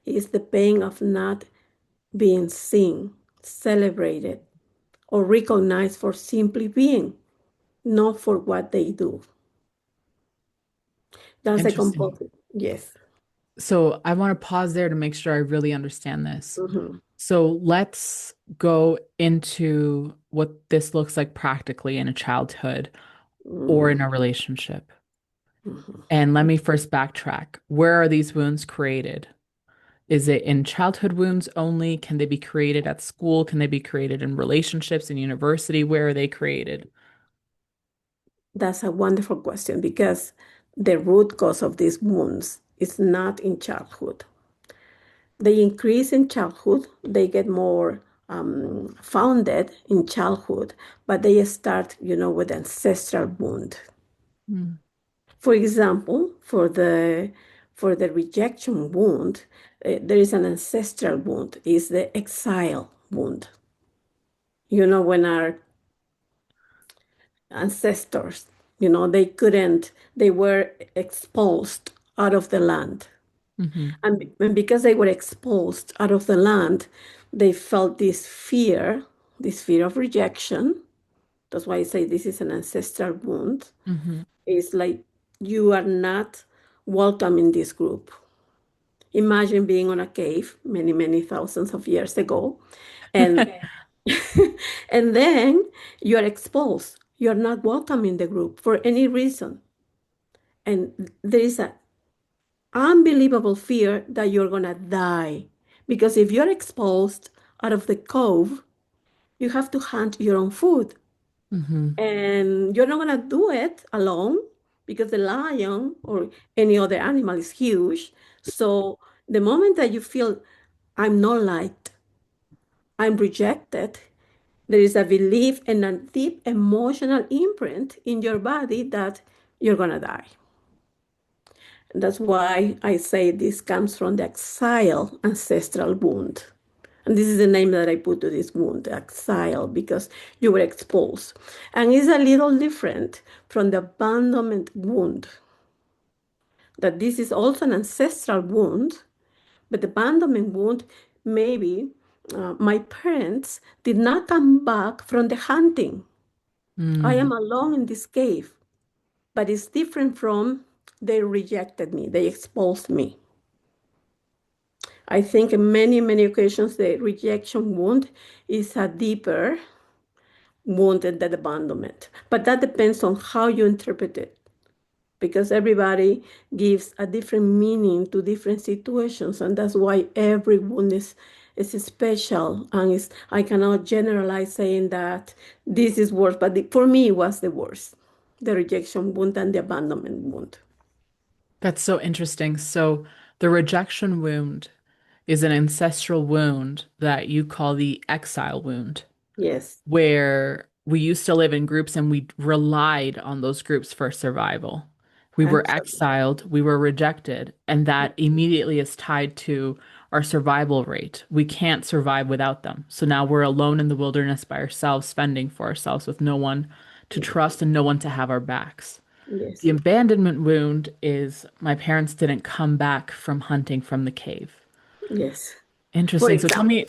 is the pain of not being seen, celebrated, or recognized for simply being, not for what they do. That's a Interesting. composite. Yes. So I want to pause there to make sure I really understand this. Mhm. So let's go into what this looks like practically in a childhood or in Mhm. a relationship. Mhm. And let me first backtrack. Where are these wounds created? Is it in childhood wounds only? Can they be created at school? Can they be created in relationships in university? Where are they created? That's a wonderful question because the root cause of these wounds is not in childhood. They increase in childhood, they get more founded in childhood, but they start, with ancestral wound. Mm, For example, for the rejection wound, there is an ancestral wound, is the exile wound. When our ancestors, they were exposed out of the land. mhm, And because they were exposed out of the land, they felt this fear of rejection. That's why I say this is an ancestral wound. mhm. It's like you are not welcome in this group. Imagine being on a cave many, many thousands of years ago, and and then you are exposed. You are not welcome in the group for any reason. And there is an unbelievable fear that you're gonna die. Because if you're exposed out of the cove, you have to hunt your own food. Mhm. And you're not gonna do it alone because the lion or any other animal is huge. So the moment that you feel I'm not liked, I'm rejected, there is a belief and a deep emotional imprint in your body that you're gonna die. And that's why I say this comes from the exile ancestral wound. And this is the name that I put to this wound, exile, because you were exposed. And it's a little different from the abandonment wound, that this is also an ancestral wound, but the abandonment wound, maybe my parents did not come back from the hunting. I Mm. am alone in this cave, but it's different from they rejected me, they exposed me. I think in many, many occasions, the rejection wound is a deeper wound than the abandonment. But that depends on how you interpret it, because everybody gives a different meaning to different situations. And that's why every wound is special. And I cannot generalize saying that this is worse, but for me, it was the worst, the rejection wound and the abandonment wound. That's so interesting. So the rejection wound is an ancestral wound that you call the exile wound, Yes, where we used to live in groups and we relied on those groups for survival. We were absolutely. exiled, we were rejected, and that immediately is tied to our survival rate. We can't survive without them. So now we're alone in the wilderness by ourselves, fending for ourselves with no one to trust and no one to have our backs. The Yes, abandonment wound is my parents didn't come back from hunting from the cave. yes. For Interesting. So tell example, me.